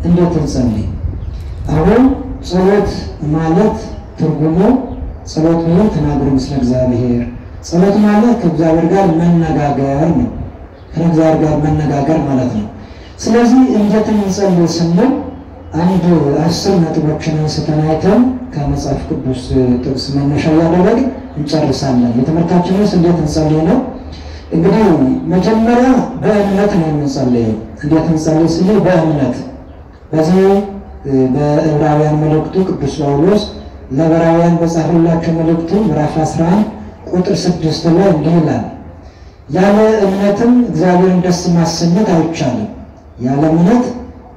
እንዴት እንጸልይ? አሁን ጸሎት ማለት ትርጉሙ ጸሎት ማለት ተናግሮ ምስለ እግዚአብሔር ጸሎት ማለት ከእግዚአብሔር ጋር መነጋገር ነው። ከእግዚአብሔር ጋር መነጋገር ማለት ነው። ስለዚህ እንዴት እንጸልይ ስንል አንድ 10 ነጥቦችን አንስተን ከመጽሐፍ ቅዱስ ጥቅስ መነሻ ያደረግን እንጨርሳለን። የትምህርታችን ርዕስ እንዴት እንጸልይ ነው። እንግዲህ መጀመሪያ በእምነት ነው የምንጸልየው። እንዴት እንጸልይ ስንል በእምነት በዚህ በዕብራውያን መልእክቱ ቅዱስ ጳውሎስ ለዕብራውያን በጻፈላቸው መልእክቱ ምዕራፍ 11 ቁጥር 6 ላይ እንዲህ ይላል፣ ያለ እምነትም እግዚአብሔርን ደስ ማሰኘት አይቻልም። ያለ እምነት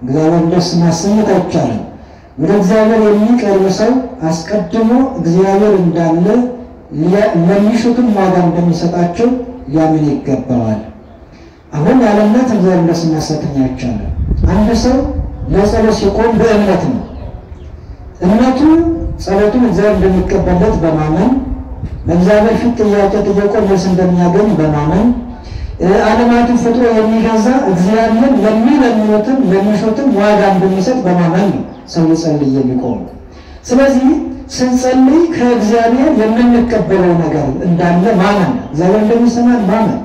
እግዚአብሔርን ደስ ማሰኘት አይቻልም። ወደ እግዚአብሔር የሚቀርብ ሰው አስቀድሞ እግዚአብሔር እንዳለ ለሚሹትም ዋጋ እንደሚሰጣቸው ሊያምን ይገባዋል። አሁን ያለ እምነት እግዚአብሔርን ደስ ማሰኘት አይቻልም። አንድ ሰው ለጸሎት ሲቆም በእምነት ነው። እምነቱ ጸሎቱን እግዚአብሔር እንደሚቀበለት በማመን በእግዚአብሔር ፊት ጥያቄ ጠይቆ መልስ እንደሚያገኝ በማመን ዓለማትን ፈጥሮ የሚገዛ እግዚአብሔር ለሚለምኑትም ለሚሹትም ዋጋ እንደሚሰጥ በማመን ነው ሰው ጸልይ የሚቆም። ስለዚህ ስንጸልይ ከእግዚአብሔር የምንቀበለው ነገር እንዳለ ማመን፣ እግዚአብሔር እንደሚሰማን ማመን፣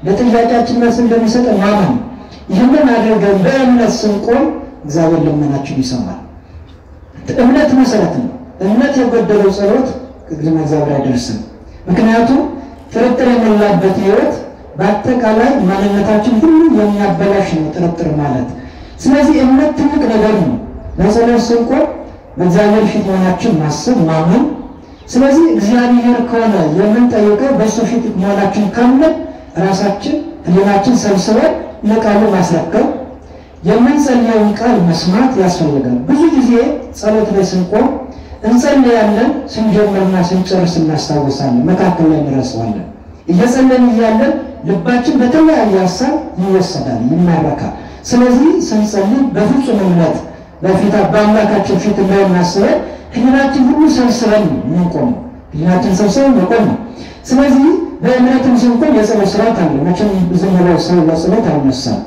ለጥያቄያችን መልስ እንደሚሰጥ ማመን። ይህንን አድርገን በእምነት ስንቆም እግዚአብሔር ልመናችን ይሰማል። እምነት መሰረት ነው። እምነት የጎደለው ጸሎት እግዚአብሔር አይደርስም። ምክንያቱም ጥርጥር የሞላበት ሕይወት በአጠቃላይ ማንነታችን ሁሉ የሚያበላሽ ነው ጥርጥር ማለት። ስለዚህ እምነት ትልቅ ነገር ነው። ለጸሎት ስንቆም በእግዚአብሔር ፊት መሆናችን ማሰብ ማመን። ስለዚህ እግዚአብሔር ከሆነ የምንጠይቀው በእሱ ፊት መሆናችን ካመን ራሳችን ህሊናችን ሰብስበን ለቃሉ ማስረከብ የምንጸልየውን ቃል መስማት ያስፈልጋል። ብዙ ጊዜ ጸሎት ላይ ስንቆም እንጸልያለን፣ ስንጀምርና ስንጨርስ እናስታውሳለን፣ መካከል ላይ እንረሳዋለን። እየጸለይን እያለን ልባችን በተለያየ ሀሳብ ይወሰዳል፣ ይማረካል። ስለዚህ ስንጸልይ በፍጹም እምነት በፊት በአምላካችን ፊት እናስበን ህሊናችን ሁሉ ሰብስበን እንቆም። ህሊናችን ሰብስበን መቆም ነው። ስለዚህ በእምነትም ስንቆም የጸሎት ስርዓት አለ። መቼም ዝም ብሎ ሰው ለጸሎት አይነሳም።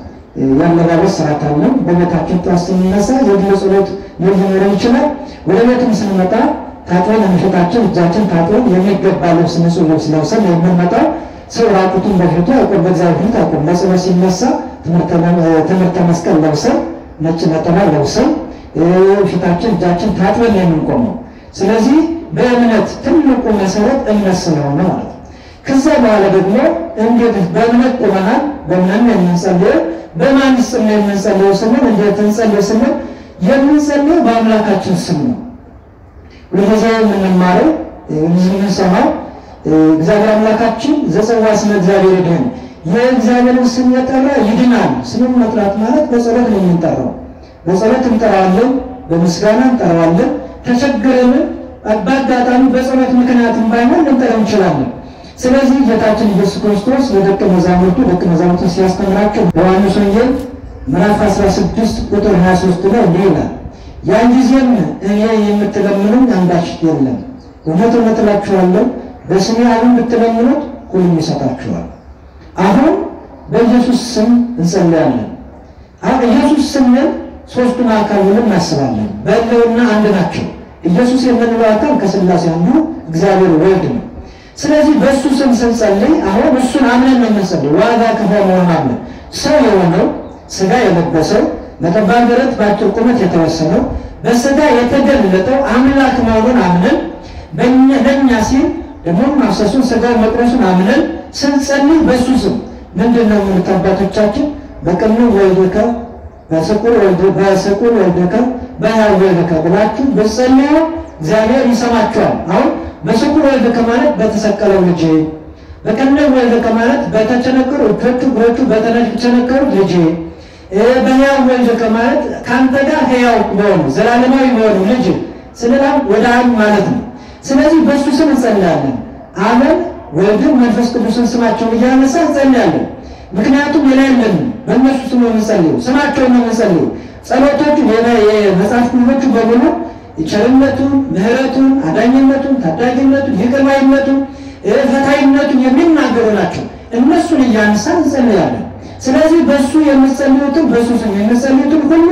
ያለባበስ ስርዓት አለ። በቤታችን ጠዋት ስንነሳ የግል ጸሎት ሊኖረን ይችላል። ወደ ቤትም ስንመጣ ታጥበን አንገታችን እጃችን ታጥበን የሚገባ ልብስ ንጹህ ልብስ ለብሰን የምንመጣው ሰው ራቁቱን በፊቱ አይቆም፣ በእግዚአብሔር ፊት አይቆም። ለጸሎት ሲነሳ ትምህርተ መስቀል ለብሰን ነጭ ነጠላ ለብሰን ፊታችን እጃችን ታጥበን የምንቆመው። ስለዚህ በእምነት ትልቁ መሰረት እምነት ስለሆነ ማለት ነው። ከዛ በኋላ ደግሞ እንዴት በእምነት ቆመናል፣ በእምነት የምንጸልየው በማን ስም ነው የምንጸልየው ስንል እንዴት እንጸልይ ስንል የምንጸልየው በአምላካችን ስም ነው። ሁልጊዜ የምንማረው የምንሰማው እግዚአብሔር አምላካችን ዘጸዋ ስመ እግዚአብሔር ይድን፣ የእግዚአብሔርን ስም የጠራ ይድናል። ስሙን መጥራት ማለት በጸሎት ነው የምንጠራው። በጸሎት እንጠራዋለን፣ በምስጋና እንጠራዋለን። ተቸግረን በአጋጣሚ በጸሎት ምክንያትም ባይሆን ልንጠራው እንችላለን። ስለዚህ ጌታችን ኢየሱስ ክርስቶስ ለደቀ መዛሙርቱ ሲያስተምራቸው በዮሐንስ ወንጌል ምዕራፍ 16 ቁጥር 23 ላይ እንዲህ ይላል፣ ያን ጊዜም እኔ የምትለምኑኝ አንዳች የለም፣ እውነት እውነት እላችኋለሁ በስሜ አሁን ብትለምኑት ሁሉም ይሰጣችኋል። አሁን በኢየሱስ ስም እንጸልያለን። ኢየሱስ ስንል ሦስቱን አካል ብለን እናስባለን። በሕልውና አንድ ናቸው። ኢየሱስ የምንለው አካል ከሥላሴ አንዱ እግዚአብሔር ወልድ ነው። ስለዚህ በእሱ ስም ስንጸልይ አሁን እሱን አምነን ነው የምንጸልይ። ዋጋ ከፍሎ መሆን አምነን ሰው የሆነው ሥጋ የለበሰው በጠባብ ደረት በአጭር ቁመት የተወሰነው በሥጋ የተገለጠው አምላክ መሆኑን አምነን ለእኛ ሲል ደግሞ ማፍሰሱን ሥጋውን መቅደሱን አምነን ስንጸልይ በእሱ ስም ምንድነው የሚሉት አባቶቻችን? በቅኑ ወልድከ በስቁር ወልድከ በሕያው ወልድከ ብላችሁ ብትጸልዩ እግዚአብሔር ይሰማችኋል። አሁን በስቁር ወልድከ ማለት በተሰቀለው ልጅ፣ በቅኑ ወልድከ ማለት በተቸነከሩ እጆቹ እግሮቹ በተቸነከሩት ልጅ፣ በሕያው ወልድከ ማለት ከአንተ ጋር ሕያው በሆኑ ዘላለማዊ በሆኑ ልጅ ስንላም ወደ አብ ማለት ነው። ስለዚህ በእሱ ስም እንጸልያለን። አብን ወልድን መንፈስ ቅዱስን ስማቸውን እያነሳ እንጸልያለን። ምክንያቱም ሌላ የለንም። በእነሱ ስም ነው የምንጸልየው፣ ስማቸውን ነው የምንጸልየው። ጸሎቶቹ የመጽሐፍ ቅዱሶቹ በሙሉ ቸርነቱን፣ ምሕረቱን፣ አዳኝነቱን፣ ታዳጊነቱን፣ ይቅር ባይነቱን፣ ፈታይነቱን የሚናገሩ ናቸው። እነሱን እያነሳን እንጸልያለን። ስለዚህ በእሱ የምንጸልዩትን በእሱ ስም የምንጸልዩትን ሁሉ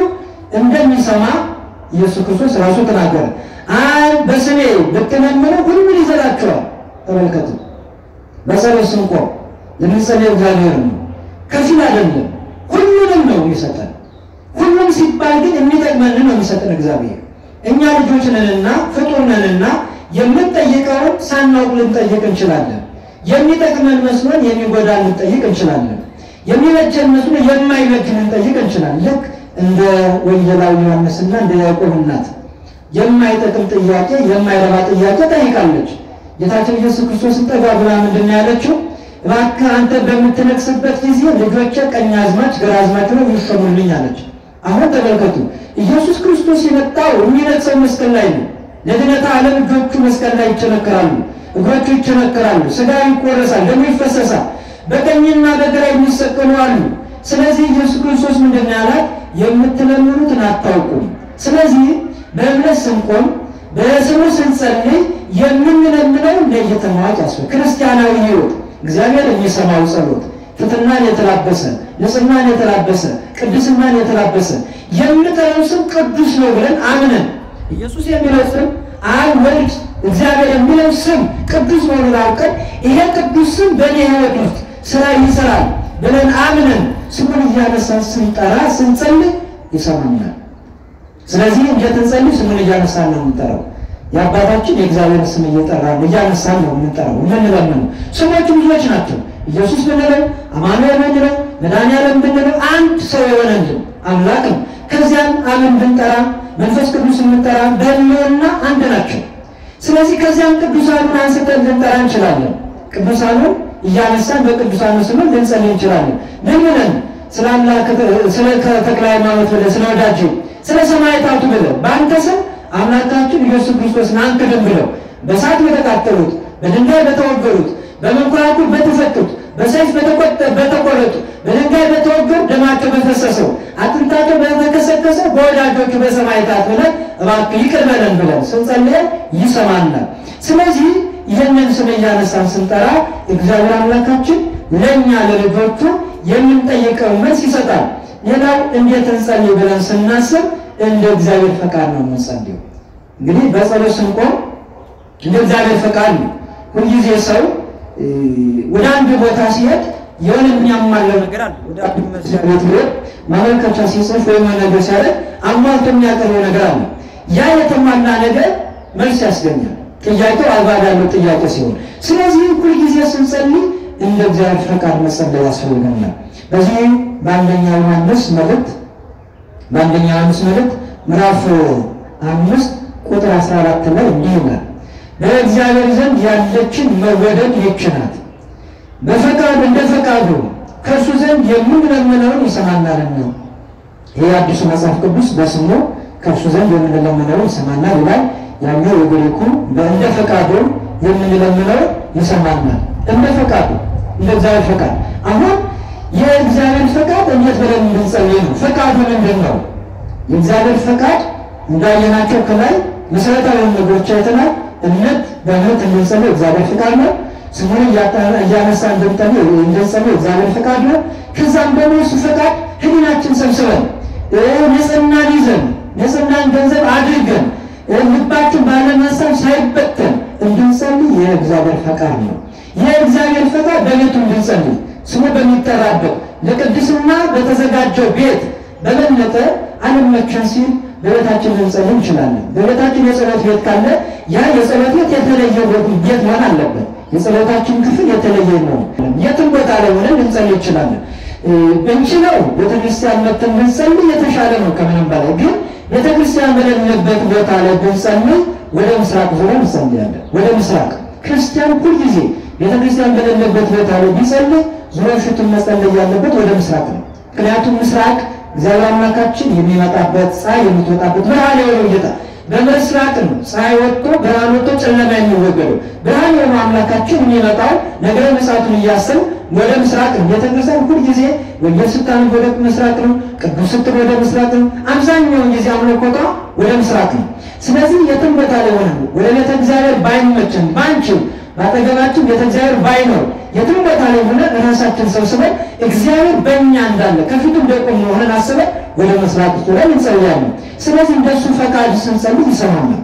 እንደሚሰማ ኢየሱስ ክርስቶስ ራሱ ተናገረ። በስሜ ብትለምኑ ሁሉን ይሰጣችኋል። ተመልከቱ፣ በጸሎት ስንቆም የምንጸልየው እግዚአብሔር ነው፣ ከፊል አይደለም፣ ሁሉንም ነው የሚሰጠን። ሁሉም ሲባል ግን የሚጠቅመንን ነው የሚሰጠን እግዚአብሔር። እኛ ልጆች ነንና ፍጡር ነንና የምንጠይቀውን ሳናውቅ ልንጠይቅ እንችላለን። የሚጠቅመን መስሎን የሚጎዳን ልንጠይቅ እንችላለን። የሚበጀን መስሎን የማይበጅን ልንጠይቅ እንችላለን። ልክ እንደ ወንጌላዊ ዮሐንስና እንደ ያዕቆብ እናት የማይጠቅም ጥያቄ የማይረባ ጥያቄ ጠይቃለች። ጌታችን ኢየሱስ ክርስቶስን ጠጋ ብላ ምንድን ነው ያለችው? እባክህ አንተ በምትነግስበት ጊዜ ልጆቼ ቀኛዝማች ግራዝማች ነው ይሾሙልኝ አለች። አሁን ተመልከቱ፣ ኢየሱስ ክርስቶስ የመጣው የሚነግሰው መስቀል ላይ ነው። ለድነተ ዓለም እጆቹ መስቀል ላይ ይቸነከራሉ፣ እግሮቹ ይቸነከራሉ፣ ሥጋው ይቆረሳል፣ ደሙ ይፈሰሳል፣ በቀኝና በግራ የሚሰቀሉ አሉ። ስለዚህ ኢየሱስ ክርስቶስ ምንድን ነው ያላት? የምትለምኑትን አታውቁም። ስለዚህ በእምነት ስንቆም በስሙ ስንጸልይ የምንለምነው ለይተን ማወቅ ያስፈልጋል። ክርስቲያናዊ ሕይወት እግዚአብሔር የሚሰማው ጸሎት ትሕትናን የተላበሰ ንጽሕናን የተላበሰ ቅድስናን የተላበሰ የምንጠራው ስም ቅዱስ ነው ብለን አምነን ኢየሱስ የሚለው ስም አብ ወልድ እግዚአብሔር የሚለው ስም ቅዱስ መሆኑን አውቀን ይሄ ቅዱስ ስም በእኔ ሕይወት ውስጥ ስራ ይሰራል ብለን አምነን ስሙን እያነሳን ስንጠራ ስንጸልይ ይሰማናል። ስለዚህ እንድንጸልይ ስሙን እያነሳን ነው የምንጠራው። የአባታችን የእግዚአብሔር ስም እየጠራን እያነሳን ነው የምንጠራው። የምንለምነው ስሞቹ ብዙዎች ናቸው። ኢየሱስ ብንለው፣ አማኑኤል ብንለው፣ መድኃኒዓለም ብንለው አንድ ሰው የሆነልን አምላክ ነው። ከዚያም አብን ብንጠራ መንፈስ ቅዱስ ብንጠራ በሕልውና አንድ ናቸው። ስለዚህ ከዚያም ቅዱሳኑን አንስተን ልንጠራ እንችላለን። ቅዱሳኑን እያነሳን በቅዱሳኑ ስም ልንጸልይ እንችላለን። ምን ብለን? ስለ አምላክ ስለ ተክለ ሃይማኖት ብለን፣ ስለ ወዳጅ ስለ ሰማዕታቱ ብለን በአንተ ስም አምላካችን ኢየሱስ ክርስቶስን አንክድም ብለው በእሳት በተቃጠሉት፣ በድንጋይ በተወገሩት፣ በመንኮራኩር በተፈቱት፣ በሰይፍ በተቆረጡ፣ በድንጋይ በተወገሩ፣ ደማቸው በፈሰሰው፣ አጥንታቸው በተከሰከሰ በወዳጆቹ በሰማዕታት ብለን እባክህ ይቅር በለን ብለን ስንጸልይ ይሰማናል። ስለዚህ ይህንን ስም እያነሳን ስንጠራ እግዚአብሔር አምላካችን ለእኛ ለልጆቹ የምንጠይቀው መልስ ይሰጣል። ሌላው እንዴት እንጸልይ ብለን ስናስብ እንደ እግዚአብሔር ፈቃድ ነው የምንጸልየው። እንግዲህ በጸሎት ስንቆም እንደ እግዚአብሔር ፈቃድ ነው። ሁልጊዜ ሰው ወደ አንድ ቦታ ሲሄድ የሆነ የሚያሟላው ነገር አለ። ወደ አንድ መስሪያ ቤት ቢሄድ ማመልከቻ ሲጽፍ ወይም ነገር ሲያደርግ አሟልቶ የሚያቀርበው ነገር አለ። ያ የተሟላ ነገር መልስ ያስገኛል። ጥያቄው አግባብ ያለው ጥያቄ ሲሆን፣ ስለዚህ ሁልጊዜ ስንጸልይ እንደ እግዚአብሔር ፈቃድ መጸለይ ያስፈልገናል። በዚህ በአንደኛ ዮሐንስ መልእክት ምዕራፍ 5 ቁጥር 14 ላይ እንዲህ ይላል፣ በእግዚአብሔር ዘንድ ያለችን መወደድ ይህች ናት፣ በፈቃዱ እንደ ፈቃዱ ከእርሱ ዘንድ የምንለምነውን ይሰማናልና። ይህ አዲሱ መጽሐፍ ቅዱስ በስሙ ከእርሱ ዘንድ የምንለምነውን ይሰማናል ይላል። ያኛው የግሪኩ በእንደ ፈቃዱ የምንለምነው ይሰማናል። እንደ ፈቃዱ እንደ እግዚአብሔር ፈቃድ። አሁን የእግዚአብሔር ፈቃድ እንዴት ብለን እንድንጸልይ ነው? ፈቃዱ ምንድን ነው? የእግዚአብሔር ፈቃድ እንዳየናቸው ከላይ መሰረታዊ ነገሮች አይተናል። እምነት በእምነት እንድንጸልይ እግዚአብሔር ፈቃድ ነው። ስሙን እያነሳ እንድንጸልይ እግዚአብሔር ፈቃድ ነው። ከዛም ደግሞ እሱ ፈቃድ ሕሊናችን ሰብስበን ንጽሕናን ይዘን ንጽሕናን ገንዘብ አድርገን ልባችን ባለመሳብ ሳይበተን እንድንጸልይ የእግዚአብሔር ፈቃድ ነው። የእግዚአብሔር ፈቃድ በቤቱ እንድንጸልይ ስሙ በሚጠራበት ለቅድስና በተዘጋጀው ቤት በበለጠ አለመቸን ሲል በቤታችን ልንጸልይ እንችላለን። በቤታችን የጸሎት ቤት ካለ ያ የጸሎት ቤት የተለየ ቤት መሆን አለበት። የጸሎታችን ክፍል የተለየ ነው። የትም ቦታ ላይ ሆነን ልንጸልይ እንችላለን። ብንችለው ቤተክርስቲያን መጥተን ብንጸልይ የተሻለ ነው ከምንም በላይ። ግን ቤተክርስቲያን በሌለበት ቦታ ላይ ብንጸልይ ወደ ምስራቅ ዞረን እንጸልያለን። ወደ ምስራቅ ክርስቲያን ሁልጊዜ ቤተክርስቲያን በሌለበት ቦታ ላይ ቢጸልይ ዙሮ ፊቱን መጸለይ ያለበት ወደ ምስራቅ ነው። ምክንያቱም ምስራቅ እግዚአብሔር አምላካችን የሚመጣበት ፀሐይ የምትወጣበት ብርሃን የሆነው ጌታ በምስራቅ ነው። ፀሐይ ወጥቶ ብርሃን ወጥቶ ጨለማ የሚወገደው ብርሃን የሆነው አምላካችን የሚመጣው ነገረ ምጽአቱን እያሰብ ወደ ምስራቅ ነው። ቤተክርስቲያን ሁልጊዜ ወንጌል ስታነብ ወደ ምስራቅ ነው። ቅዱስ ስትል ወደ ምስራቅ ነው። አብዛኛውን ጊዜ አምልኮቷ ወደ ምስራቅ ነው። ስለዚህ የትም ቦታ ላይ ሆነን ወደ ቤተ እግዚአብሔር ባይመቸን ባንችል ባጠገባችን ቤተእግዚአብሔር ባይኖር የትም ቦታ ላይ ሆነን ራሳችን ሰብስበን እግዚአብሔር በእኛ እንዳለ ከፊቱ እንደቆም ሆነን አስበን ወደ መስራት ላይ እንጸልያለን። ስለዚህ እንደሱ ፈቃድ ስንጸልይ ይሰማናል።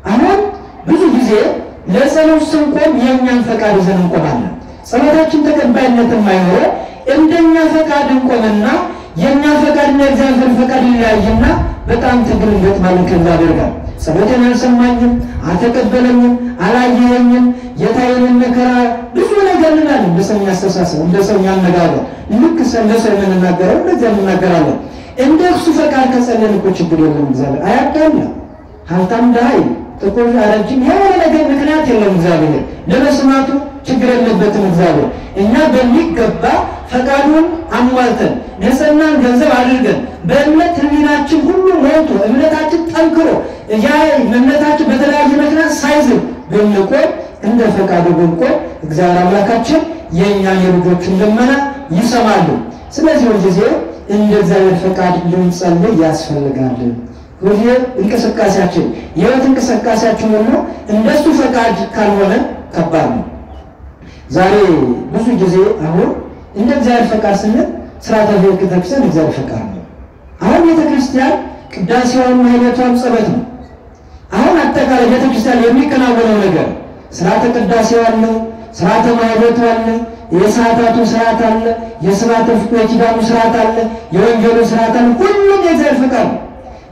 አሁን ብዙ ጊዜ ለጸሎት ስንቆም የእኛን ፈቃድ ይዘን እንቆማለን። ጸሎታችን ተቀባይነት የማይኖረው እንደኛ ፈቃድ እንቆምና የኛ ፈቃድና የእግዚአብሔር ፈቃድ ይለያይና በጣም ትግል እንገጥማለን ከእግዚአብሔር ጋር። ጸሎቴን አልሰማኝም፣ አልተቀበለኝም፣ አላየኝም፣ የታየንን መከራ ብዙ ነገር እንላለን። እንደሰኛ አስተሳሰብ እንደሰኛ አነጋገር ልክ ሰለሰው የምንናገረው እንደዚያ እንናገራለን። እንደሱ ፈቃድ ከጸለይን እኮ ችግር የለም። እግዚአብሔር አያዳላ ሀብታም ደሃይ ጥቁር አረጅም የሆነ ነገር ምክንያት የለም። እግዚአብሔር ለመስማቱ ችግር የለበትም። እግዚአብሔር እኛ በሚገባ ፈቃዱን አሟልተን ንጽሕናን ገንዘብ አድርገን በእምነት ሕሊናችን ሁሉ ሞልቶ እምነታችን ጠንክሮ ያ እምነታችን በተለያየ ምክንያት ሳይዝል ብንቆም እንደ ፈቃዱ ብንቆም እግዚአብሔር አምላካችን የእኛን የልጆችን ልመና ይሰማሉ። ስለዚህ ሁልጊዜ እንደ እግዚአብሔር ፈቃድ ልንጸልይ ያስፈልጋል። ሁሌ እንቅስቃሴያችን የሕይወት እንቅስቃሴያችን ሁሉ እንደሱ ፈቃድ ካልሆነ ከባድ ነው። ዛሬ ብዙ ጊዜ አሁን እንደ እግዚአብሔር ፈቃድ ስንል ሥርዓተ ቤተክርስቲያን እግዚአብሔር ፈቃድ ነው። አሁን ቤተክርስቲያን ቅዳሴዋን ማህሌቷን ጸሎት ነው። አሁን አጠቃላይ ቤተክርስቲያን የሚከናወነው ነገር ሥርዓተ ቅዳሴው አለ፣ ሥርዓተ ማህሌቱ አለ፣ የሰዓታቱ ሥርዓት አለ፣ የስብሐተ ኪዳኑ ሥርዓት አለ፣ የወንጌሉ ሥርዓት አለ። ሁሉም የእግዚአብሔር ፈቃድ ነው።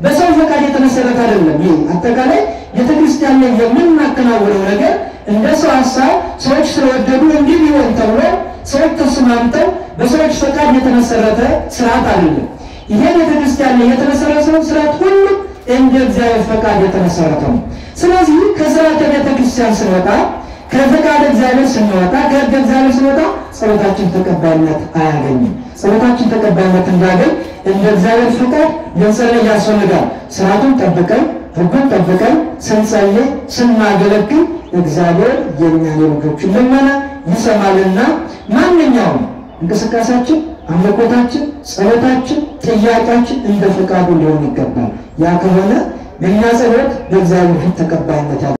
በሰው ፈቃድ የተመሰረተ አይደለም። ይሄ አጠቃላይ ቤተክርስቲያን ላይ የምናከናውነው ነገር እንደ ሰው ሐሳብ ሰዎች ስለወደዱ እንዲህ ቢሆን ተብሎ ሰዎች ተስማምተው በሰዎች ፈቃድ የተመሰረተ ሥርዓት አይደለም። ይሄ ቤተክርስቲያን ላይ የተመሰረተው ሥርዓት ሁሉ እንደ እግዚአብሔር ፈቃድ የተመሰረተ ነው። ስለዚህ ከሥርዓተ ቤተክርስቲያን ስንወጣ ከፈቃድ እግዚአብሔር ስንወጣ ከሕገ እግዚአብሔር ስንወጣ ጸሎታችን ተቀባይነት አያገኝም። ጸሎታችን ተቀባይነት እንዳገኝ እንደ እግዚአብሔር ፈቃድ ልንጸልይ ያስፈልጋል። ሥርዓቱን ጠብቀን ሕጉን ጠብቀን ስንጸልይ ስናገለግል እግዚአብሔር የእኛን የልጆችን ልመና ይሰማልና ማንኛውም እንቅስቃሴያችን፣ አምልኮታችን፣ ጸሎታችን፣ ጥያቄያችን እንደ ፈቃዱ ሊሆን ይገባል። ያ ከሆነ የእኛ ጸሎት በእግዚአብሔር ፊት ተቀባይነት